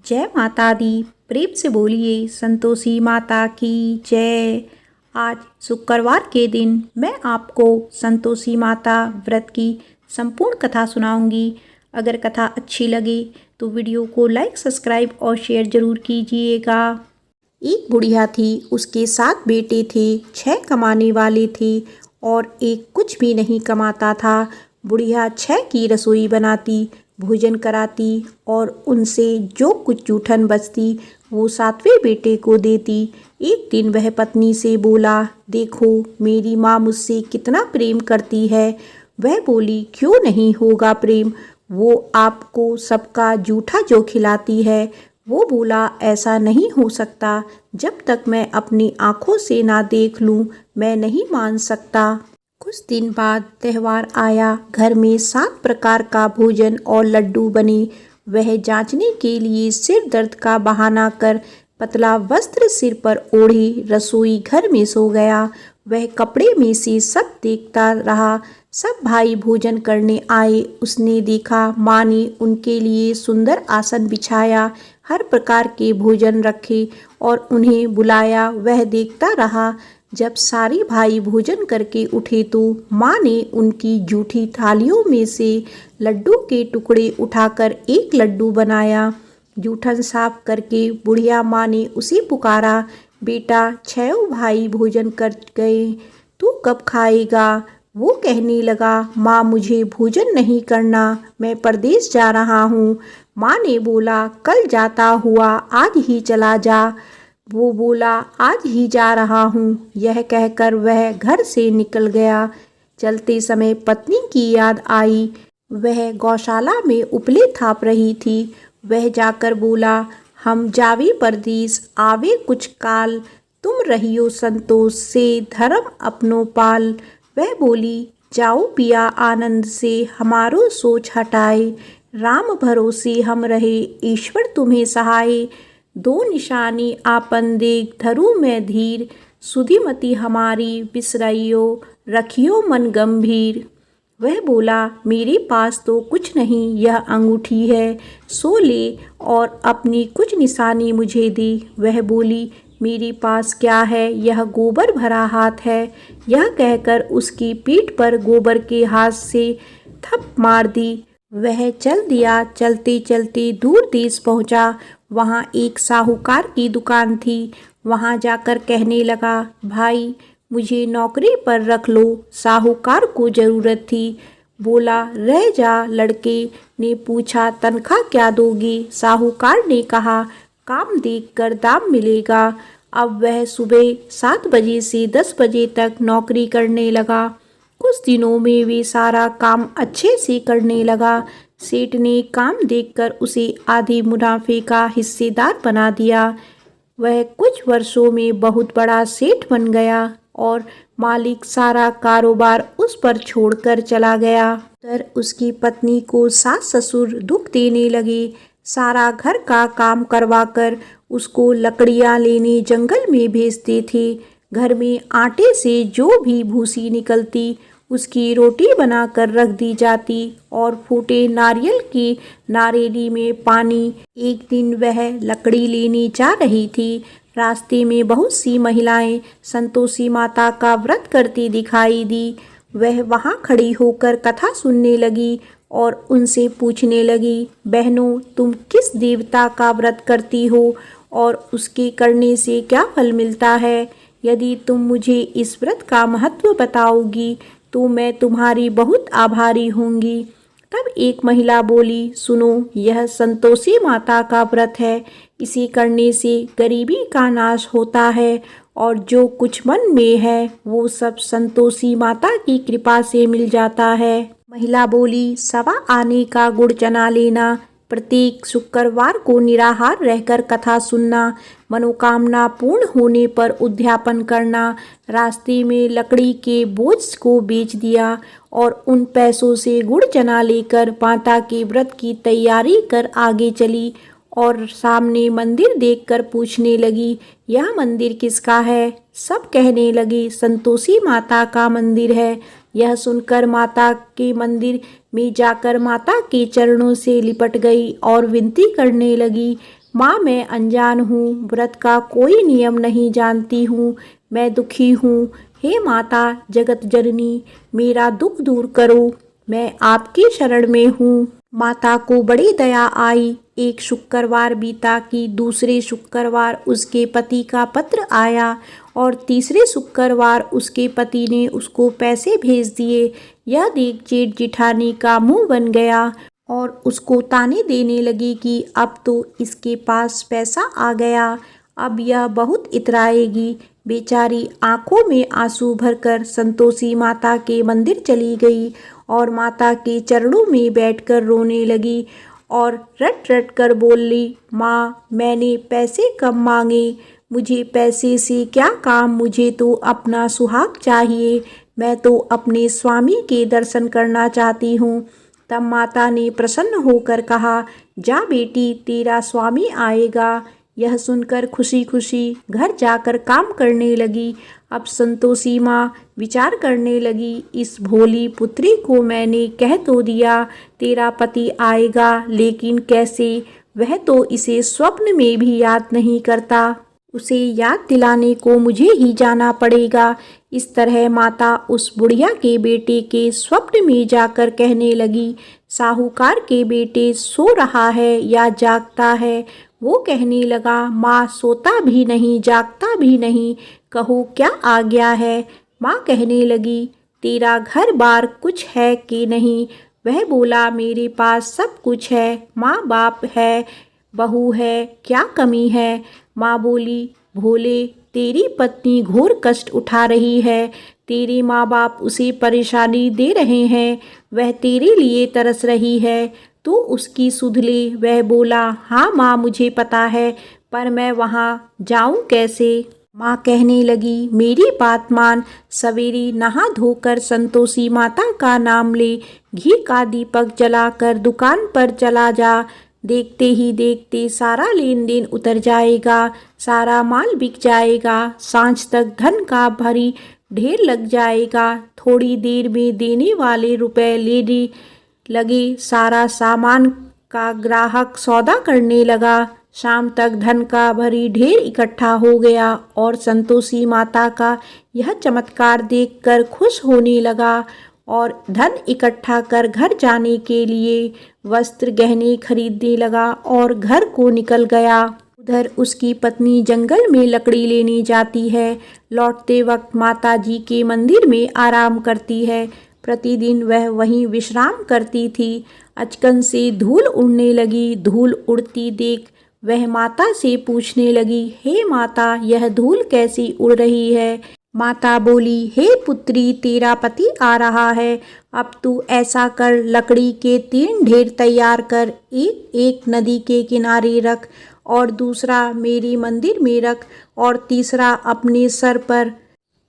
जय माता दी। प्रेम से बोलिए संतोषी माता की जय। आज शुक्रवार के दिन मैं आपको संतोषी माता व्रत की संपूर्ण कथा सुनाऊंगी। अगर कथा अच्छी लगे तो वीडियो को लाइक, सब्सक्राइब और शेयर जरूर कीजिएगा। एक बुढ़िया थी, उसके 7 बेटे थे। 6 कमाने वाले थे और एक कुछ भी नहीं कमाता था। बुढ़िया 6 की रसोई बनाती, भोजन कराती और उनसे जो कुछ जूठन बचती वो 7वें बेटे को देती। एक दिन वह पत्नी से बोला, देखो मेरी माँ मुझसे कितना प्रेम करती है। वह बोली, क्यों नहीं होगा प्रेम, वो आपको सबका जूठा जो खिलाती है। वो बोला, ऐसा नहीं हो सकता, जब तक मैं अपनी आँखों से ना देख लूँ मैं नहीं मान सकता। कुछ दिन बाद त्यौहार आया। घर में 7 प्रकार का भोजन और लड्डू बने। वह जांचने के लिए सिर दर्द का बहाना कर पतला वस्त्र सिर पर ओढ़े रसोई घर में सो गया। वह कपड़े में से सब देखता रहा। सब भाई भोजन करने आए। उसने देखा माँ ने उनके लिए सुंदर आसन बिछाया, हर प्रकार के भोजन रखे और उन्हें बुलाया। वह देखता रहा। जब सारे भाई भोजन करके उठे तो माँ ने उनकी जूठी थालियों में से लड्डू के टुकड़े उठाकर एक लड्डू बनाया। जूठन साफ करके बुढ़िया माँ ने उसे पुकारा, बेटा 6 भाई भोजन कर गए, तू कब खाएगा। वो कहने लगा, माँ मुझे भोजन नहीं करना, मैं परदेश जा रहा हूँ। माँ ने बोला, कल जाता हुआ आज ही चला जा। वो बोला, आज ही जा रहा हूँ। यह कहकर वह घर से निकल गया। चलते समय पत्नी की याद आई। वह गौशाला में उपले थाप रही थी। वह जाकर बोला, हम जावे परदेस आवे कुछ काल, तुम रहियो संतोष से धर्म अपनो पाल। वह बोली, जाओ पिया आनंद से हमारो सोच हटाए, राम भरोसे हम रहे ईश्वर तुम्हें सहाय। 2 निशानी आपन देख धरू में धीर, सुधिमती हमारी बिसरइयो रखियो मन गंभीर। वह बोला, मेरे पास तो कुछ नहीं, यह अंगूठी है, सो ले और अपनी कुछ निशानी मुझे दे। वह बोली, मेरे पास क्या है, यह गोबर भरा हाथ है। यह कहकर उसकी पीठ पर गोबर के हाथ से थप मार दी। वह चल दिया। चलते चलते दूर देश पहुंचा। वहां एक साहूकार की दुकान थी। वहां जाकर कहने लगा, भाई मुझे नौकरी पर रख लो, साहूकार को ज़रूरत थी। बोला, रह जा। लड़के ने पूछा, तनख्वाह क्या दोगे। साहूकार ने कहा, काम देखकर दाम मिलेगा। अब वह सुबह 7 बजे से 10 बजे तक नौकरी करने लगा। कुछ दिनों में वे सारा काम अच्छे से करने लगा। सेठ ने काम देखकर उसे आधे मुनाफे का हिस्सेदार बना दिया। वह कुछ वर्षों में बहुत बड़ा सेठ बन गया और मालिक सारा कारोबार उस पर छोड़कर चला गया। तर उसकी पत्नी को सास ससुर दुख देने लगे। सारा घर का काम करवाकर उसको लकड़ियाँ लेने जंगल में भेजते थे। घर में आटे से जो भी भूसी निकलती उसकी रोटी बनाकर रख दी जाती और फूटे नारियल की नारेली में पानी। एक दिन वह लकड़ी लेने जा रही थी। रास्ते में बहुत सी महिलाएं संतोषी माता का व्रत करती दिखाई दी। वह वहां खड़ी होकर कथा सुनने लगी और उनसे पूछने लगी, बहनों तुम किस देवता का व्रत करती हो और उसके करने से क्या फल मिलता है। यदि तुम मुझे इस व्रत का महत्व बताओगी तो मैं तुम्हारी बहुत आभारी होंगी। तब एक महिला बोली, सुनो यह संतोषी माता का व्रत है, इसे करने से गरीबी का नाश होता है और जो कुछ मन में है वो सब संतोषी माता की कृपा से मिल जाता है। महिला बोली, 1.25 आने का गुड़ चना लेना, प्रत्येक शुक्रवार को निराहार रहकर कथा सुनना, मनोकामना पूर्ण होने पर उद्यापन करना। रास्ते में लकड़ी के बोझ को बेच दिया और उन पैसों से गुड़ चना लेकर माता के व्रत की तैयारी कर आगे चली और सामने मंदिर देखकर पूछने लगी, यह मंदिर किसका है। सब कहने लगे, संतोषी माता का मंदिर है। यह सुनकर माता के मंदिर में जाकर माता के चरणों से लिपट गई और विनती करने लगी, माँ मैं अनजान हूँ, व्रत का कोई नियम नहीं जानती हूँ, मैं दुखी हूँ। हे माता जगत जननी, मेरा दुख दूर करो, मैं आपकी शरण में हूँ। माता को बड़ी दया आई। एक शुक्रवार बीता कि दूसरे शुक्रवार उसके पति का पत्र आया और तीसरे शुक्रवार उसके पति ने उसको पैसे भेज दिए। यह देख जेठ जिठानी का मुंह बन गया और उसको ताने देने लगी कि अब तो इसके पास पैसा आ गया, अब यह बहुत इतराएगी। बेचारी आंखों में आंसू भरकर संतोषी माता के मंदिर चली गई और माता के चरणों में बैठकर रोने लगी और रट रट कर बोली, माँ मैंने पैसे कम मांगे, मुझे पैसे से क्या काम, मुझे तो अपना सुहाग चाहिए, मैं तो अपने स्वामी के दर्शन करना चाहती हूँ। तब माता ने प्रसन्न होकर कहा, जा बेटी तेरा स्वामी आएगा। यह सुनकर खुशी खुशी घर जाकर काम करने लगी। अब संतोषी माँ विचार करने लगी, इस भोली पुत्री को मैंने कह तो दिया तेरा पति आएगा, लेकिन कैसे, वह तो इसे स्वप्न में भी याद नहीं करता, उसे याद दिलाने को मुझे ही जाना पड़ेगा। इस तरह माता उस बुढ़िया के बेटे के स्वप्न में जाकर कहने लगी, साहूकार के बेटे सो रहा है या जागता है। वो कहने लगा, माँ सोता भी नहीं जागता भी नहीं, कहो क्या आ गया है। माँ कहने लगी, तेरा घर बार कुछ है कि नहीं। वह बोला, मेरे पास सब कुछ है, माँ बाप है, बहू है, क्या कमी है। माँ बोली, भोले तेरी पत्नी घोर कष्ट उठा रही है, तेरे माँ बाप उसे परेशानी दे रहे हैं, वह तेरे लिए तरस रही है, तो उसकी सुध ले। वह बोला, हाँ माँ मुझे पता है, पर मैं वहाँ जाऊँ कैसे। माँ कहने लगी, मेरी बात मान, सवेरे नहा धोकर संतोषी माता का नाम ले, घी का दीपक जलाकर दुकान पर चला जा, देखते ही देखते सारा लेन देन उतर जाएगा, सारा माल बिक जाएगा, सांझ तक धन का भारी ढेर लग जाएगा, थोड़ी देर में देने वाले रुपए लेने लगे, सारा सामान का ग्राहक सौदा करने लगा, शाम तक धन का भारी ढेर इकट्ठा हो गया और संतोषी माता का यह चमत्कार देखकर खुश होने लगा और धन इकट्ठा कर घर जाने के लिए वस्त्र गहने खरीदने लगा और घर को निकल गया। उधर उसकी पत्नी जंगल में लकड़ी लेने जाती है, लौटते वक्त माता जी के मंदिर में आराम करती है। प्रतिदिन वह वहीं विश्राम करती थी। अचकन से धूल उड़ने लगी। धूल उड़ती देख वह माता से पूछने लगी, हे माता यह धूल कैसी उड़ रही है। माता बोली, हे पुत्री तेरा पति आ रहा है, अब तू ऐसा कर, लकड़ी के 3 ढेर तैयार कर, एक नदी के किनारे रख और दूसरा मेरी मंदिर में रख और तीसरा अपने सर पर।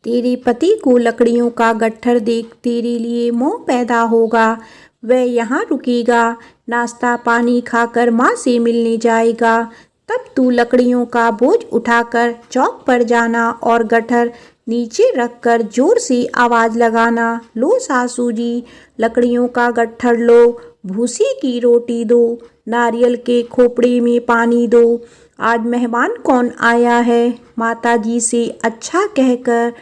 तेरे पति को लकड़ियों का गट्ठर देख तेरे लिए मोह पैदा होगा, वह यहाँ रुकेगा, नाश्ता पानी खाकर माँ से मिलने जाएगा, तब तू लकड़ियों का बोझ उठाकर चौक पर जाना और गट्ठर नीचे रखकर जोर से आवाज़ लगाना, लो सासू जी लकड़ियों का गट्ठर लो, भूसी की रोटी दो, नारियल के खोपड़े में पानी दो, आज मेहमान कौन आया है। माता जी से अच्छा कहकर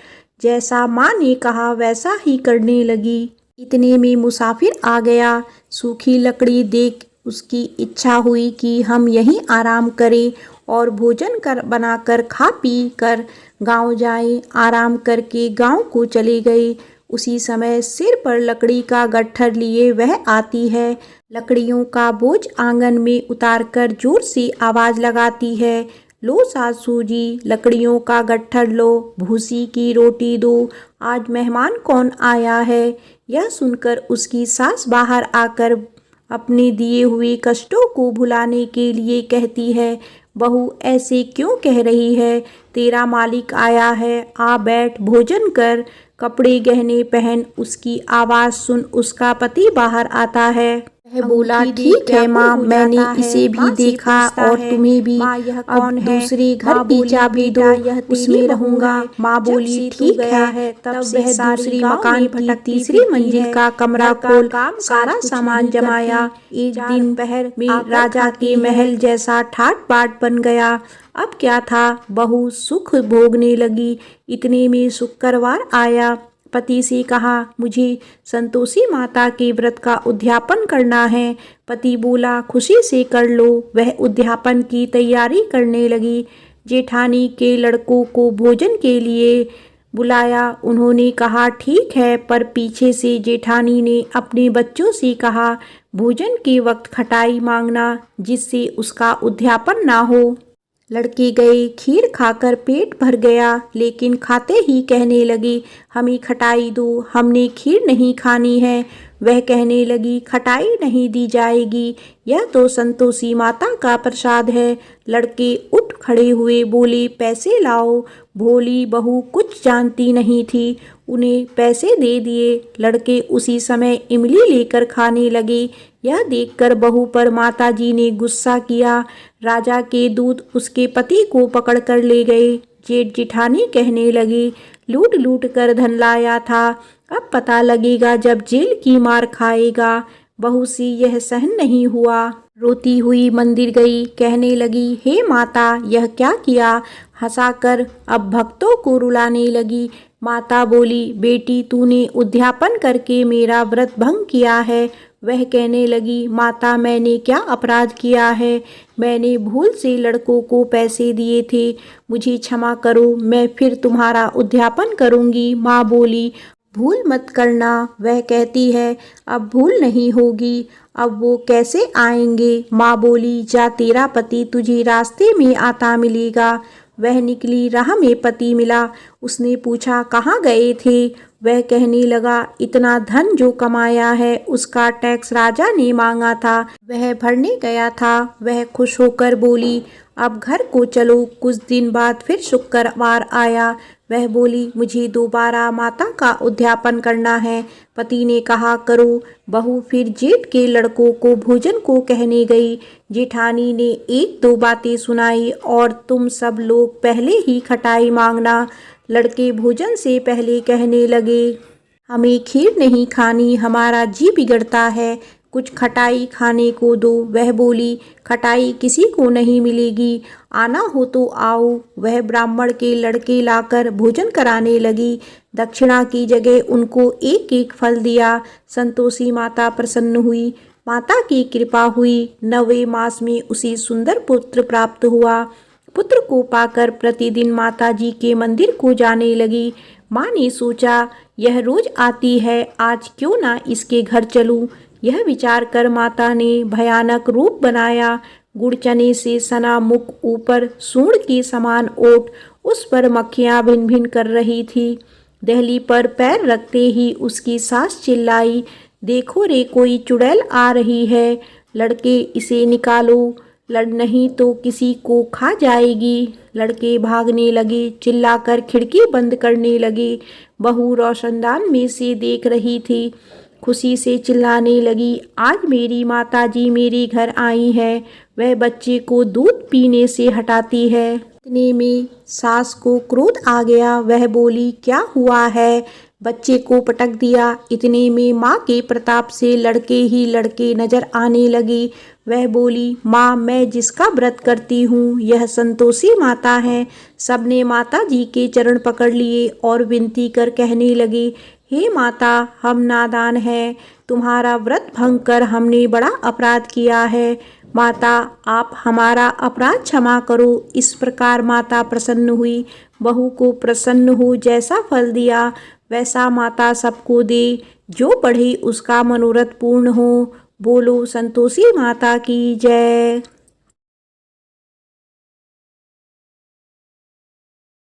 जैसा माँ ने कहा वैसा ही करने लगी। इतने में मुसाफिर आ गया। सूखी लकड़ी देख उसकी इच्छा हुई कि हम यहीं आराम करें और भोजन बनाकर खा पी कर गांव जाएं। आराम करके गांव को चले गए। उसी समय सिर पर लकड़ी का गट्ठर लिए वह आती है। लकड़ियों का बोझ आंगन में उतारकर जोर से आवाज़ लगाती है, लो सासू जी लकड़ियों का गट्ठर लो, भूसी की रोटी दो, आज मेहमान कौन आया है। यह सुनकर उसकी सास बाहर आकर अपने दिए हुए कष्टों को भुलाने के लिए कहती है, बहू ऐसे क्यों कह रही है, तेरा मालिक आया है, आ बैठ भोजन कर, कपड़े गहने पहन। उसकी आवाज़ सुन उसका पति बाहर आता है। वह बोला, ठीक है माँ, मैंने इसे भी देखा और तुम्हें भी। अब दूसरे घर की चाबी दो, उसमें रहूंगा। माँ बोली, ठीक है। तब वह दूसरी मकान की तीसरी मंजिल का कमरा खोल सारा सामान जमाया। एक दिन पहर में राजा के महल जैसा ठाट बाट बन गया। अब क्या था, बहू सुख भोगने लगी। इतने में शुक्रवार आया। पति से कहा, मुझे संतोषी माता के व्रत का उद्यापन करना है। पति बोला, खुशी से कर लो। वह उद्यापन की तैयारी करने लगी। जेठानी के लड़कों को भोजन के लिए बुलाया। उन्होंने कहा, ठीक है, पर पीछे से जेठानी ने अपने बच्चों से कहा, भोजन के वक्त खटाई मांगना, जिससे उसका उद्यापन ना हो। लड़के गए। खीर खाकर पेट भर गया, लेकिन खाते ही कहने लगे, हमें खटाई दो, हमने खीर नहीं खानी है। वह कहने लगी, खटाई नहीं दी जाएगी, यह तो संतोषी माता का प्रसाद है। लड़के उठ खड़े हुए बोले, पैसे लाओ। भोली बहू कुछ जानती नहीं थी, उन्हें पैसे दे दिए। लड़के उसी समय इमली लेकर खाने लगे। यह देखकर बहू पर माताजी ने गुस्सा किया। राजा के दूत उसके पति को पकड़ कर ले गए। जेठ जिठानी कहने लगे, लूट लूट कर धन लाया था, अब पता लगेगा जब जेल की मार खाएगा। बहू से यह सहन नहीं हुआ। रोती हुई मंदिर गई। कहने लगी, हे माता, यह क्या किया। हंसाकर अब भक्तों को रुलाने लगी। माता बोली, बेटी, तूने उद्यापन करके मेरा व्रत भंग किया है। वह कहने लगी, माता, मैंने क्या अपराध किया है। मैंने भूल से लड़कों को पैसे दिए थे, मुझे क्षमा करो, मैं फिर तुम्हारा उद्यापन करूंगी। माँ बोली, भूल मत करना। वह कहती है, अब भूल नहीं होगी। अब वो कैसे आएंगे। माँ बोली, जा, तेरा पति तुझे रास्ते में आता मिलेगा। वह निकली। राह में पति मिला। उसने पूछा, कहाँ गए थे। वह कहने लगा, इतना धन जो कमाया है उसका टैक्स राजा ने मांगा था, वह भरने गया था। वह खुश होकर बोली, अब घर को चलो। कुछ दिन बाद फिर शुक्रवार आया। वह बोली, मुझे दोबारा माता का उद्यापन करना है। पति ने कहा, करो। बहू फिर जेठ के लड़कों को भोजन को कहने गई। जेठानी ने एक दो बातें सुनाई, और तुम सब लोग पहले ही खटाई मांगना। लड़के भोजन से पहले कहने लगे, हमें खीर नहीं खानी, हमारा जी बिगड़ता है, कुछ खटाई खाने को दो। वह बोली, खटाई किसी को नहीं मिलेगी, आना हो तो आओ। वह ब्राह्मण के लड़के लाकर भोजन कराने लगी। दक्षिणा की जगह उनको एक एक फल दिया। संतोषी माता प्रसन्न हुई। माता की कृपा हुई। 9वें मास में उसे सुंदर पुत्र प्राप्त हुआ। पुत्र को पाकर प्रतिदिन माताजी के मंदिर को जाने लगी। माँ ने सोचा, यह रोज आती है, आज क्यों ना इसके घर चलूं। यह विचार कर माता ने भयानक रूप बनाया। गुड़ चने से सना मुख, ऊपर सूंड के समान ओट, उस पर मक्खियां भिन भिन कर रही थी। दहली पर पैर रखते ही उसकी सास चिल्लाई, देखो रे, कोई चुड़ैल आ रही है, लड़के इसे निकालो, लड़ नहीं तो किसी को खा जाएगी। लड़के भागने लगे, चिल्लाकर खिड़की बंद करने लगे। बहू रोशनदान में से देख रही थी, खुशी से चिल्लाने लगी, आज मेरी माताजी मेरे घर आई है। वह बच्चे को दूध पीने से हटाती है। इतने में सास को क्रोध आ गया। वह बोली, क्या हुआ है। बच्चे को पटक दिया। इतने में माँ के प्रताप से लड़के ही लड़के नजर आने लगे। वह बोली, माँ, मैं जिसका व्रत करती हूँ यह संतोषी माता है। सबने माता जी के चरण पकड़ लिए और विनती कर कहने लगे, हे माता, हम नादान हैं, तुम्हारा व्रत भंग कर हमने बड़ा अपराध किया है। माता, आप हमारा अपराध क्षमा करो। इस प्रकार माता प्रसन्न हुई। बहू को प्रसन्न हो जैसा फल दिया वैसा माता सबको दे। जो पढ़े उसका मनोरथ पूर्ण हो। बोलो संतोषी माता की जय।